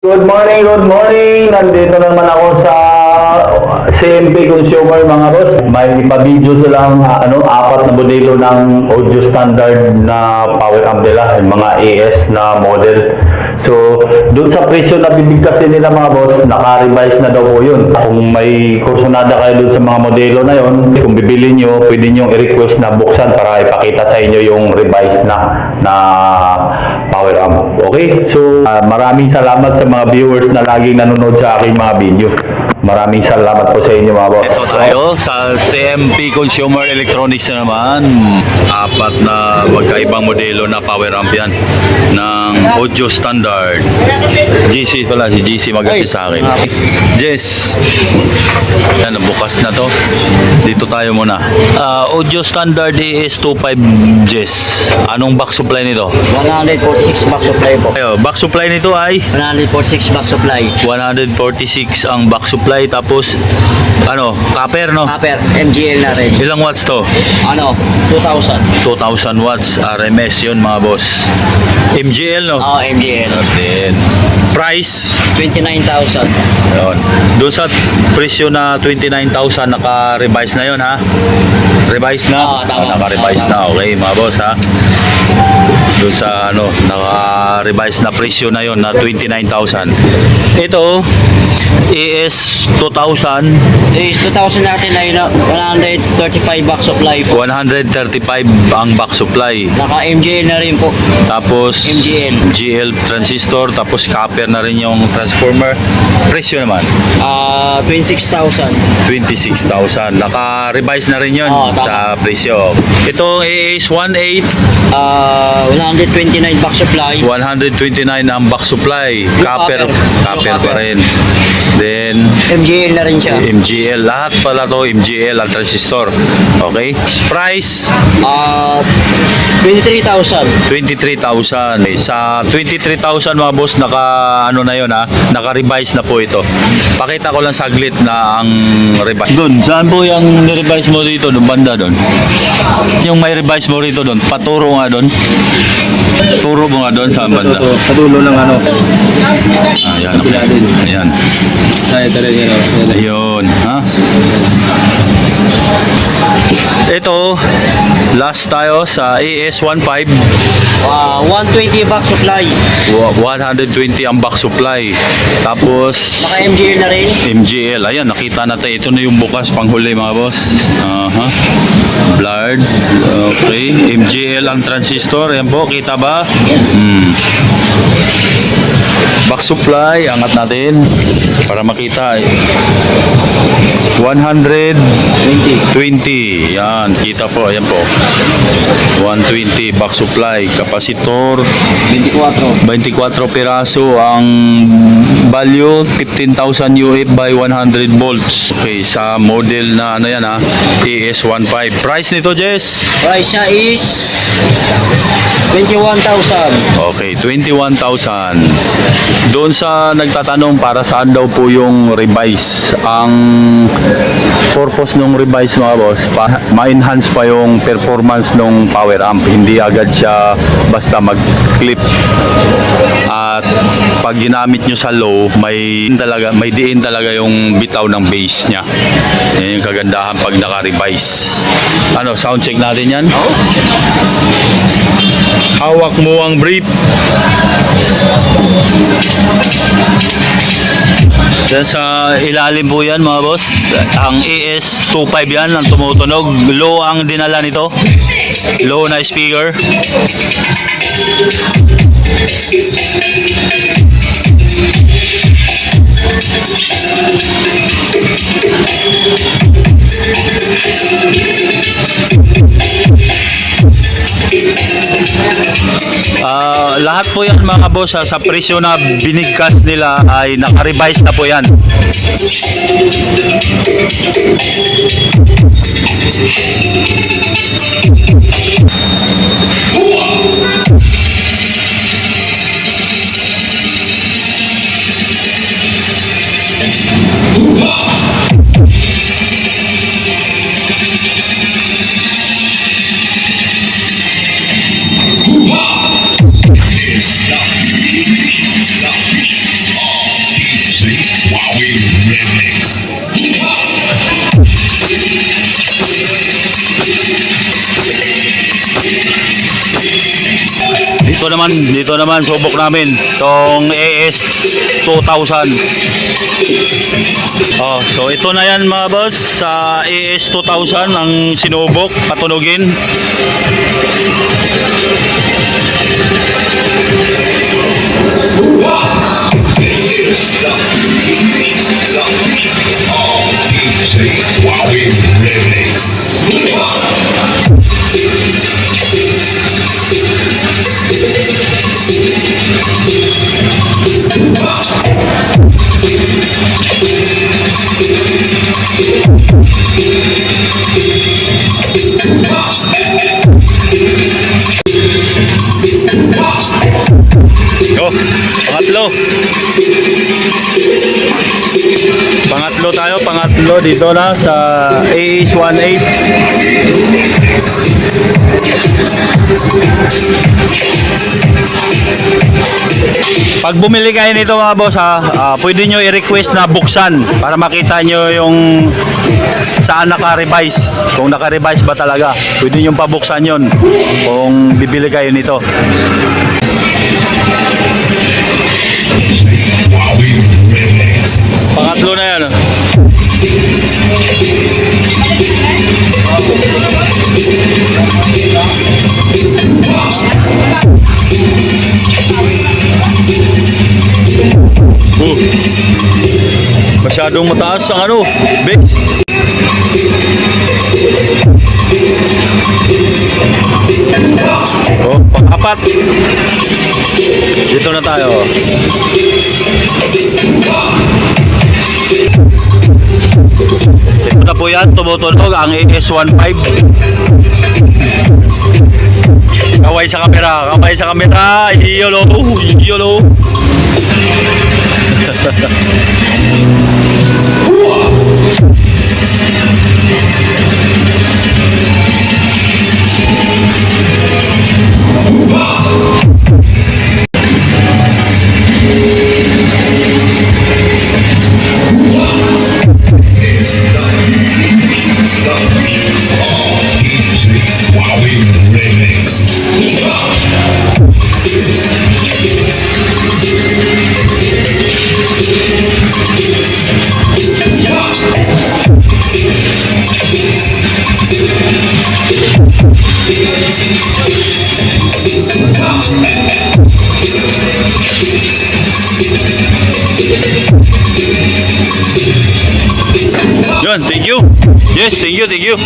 Good morning, good morning. Nandito naman ako sa CMP Consumer mga boss. May ipa-video silang apat na modelo ng audio standard na power amp nila, yung mga AS na model. So, doon sa presyo na bibigkasin nila mga boss, naka-revise na daw po yun. Kung may kursunada kayo doon sa mga modelo na yun, kung bibili nyo, pwede nyo i-request na buksan para ipakita sa inyo yung revise na power amp. Okay? So, maraming salamat sa mga viewers na laging nanonood sa aking mga video. Maraming salamat po sa inyo mga boss. Ito tayo sa CMP Consumer Electronics na naman. Apat na magkaibang modelo na power amp yan ng audio standard. GC pala, si GC mag-assist sa akin. Jess, yan, bukas na to. Dito tayo muna. Audio standard AS25 Jess. Anong back supply nito? 146 back supply po. Ayo, back supply nito ay 146 back supply. 146 ang back supply, tapos copper no? Copper, MGL na rin. Ilang watts to? 2,000. 2,000 watts RMS yun mga boss. MGL no? Oo, MGL. Then, price 29,000. yun. Doon sa presyo na 29,000 naka-revise na yun ha? Revise na? Oo, tama. Naka-revise na. Okay mga boss ha? Doon sa naka-revise na presyo na yun na 29,000. Ito AS 2000 Is 2,000 natin ay 135 back supply po. 135 ang back supply. Naka MGL na rin po. Tapos MGL. GL transistor, tapos copper na rin yung transformer. Presyo naman 26,000. 26,000. Naka-revise na rin yun sa presyo. Ito AS18 129 back supply. 129 ang back supply. Copper pa rin. Then MGL na rin siya. MGL, lahat pala to MGL ang transistor. Okay? Price 23,000. 23,000. Sa 23,000 mga boss, na yun ha. Naka-revise na po ito. Pakita ko lang saglit na ang revise. Doon, saan po yung ni-revise mo dito? Doon banda doon. Yung may revise mo rito doon, paturo nga doon. Turo mo nga doon sa banda. Padulo ng Ayan. Ayan. Ayun, ha? Ito, last tayo sa AS15. 120 back supply. 120 ang back supply. Tapos Naka MGL na rin. MGL. Ayan, nakita natin. Ito na yung bukas panghuli mga boss. Blurred. Okay. MGL ang transistor. Ayan po, kita ba? Back supply, angat natin para makita. 120. Yan, kita po. Ayan po. 120 back supply. Kapasitor 24 piraso. Ang value 15,000 UF by 100 volts. Okay, sa model na yan ha, AS15. Price nito, Jess? Price niya is 21,000. Okay, 21,000. Doon sa nagtatanong para saan daw po yung revise, ang purpose ng revise mga boss, ma-enhance pa yung performance ng power amp. Hindi agad siya basta mag-clip. At pag ginamit nyo sa low, may diin talaga yung bitaw ng bass niya. Yan yung kagandahan pag naka-revise. Sound check natin yan? Hawak mo ang brief. Yan sa ilalim po yan mga boss. Ang AS25 yan ang tumutunog. Low ang dinala nito. Low na speaker. Lahat po yan mga boss sa presyo na binigkas nila ay naka-revise na po yan. dito naman subok namin tong AS 2000. Oh, so ito na yan mga boss, sa AS 2000 ang sinubok patunugin. Go, pangatlo. Pangatlo tayo, pangatlo dito na sa AS 18. Pag bumili kayo nito mga boss pwede nyo i-request na buksan para makita nyo yung saan naka-revise. Kung naka-revise ba talaga, pwede nyo pabuksan yun kung bibili kayo nito. Pangatlo na yan. Masyadong mataas ang base. Oh, pang-apat. Dito na tayo. Ito na po yan, tumutunog ang AS15. Kaway sa kamera, kaway sa kamera. Iyolo, iyolo. Yun, thank you. Yes, thank you, thank you.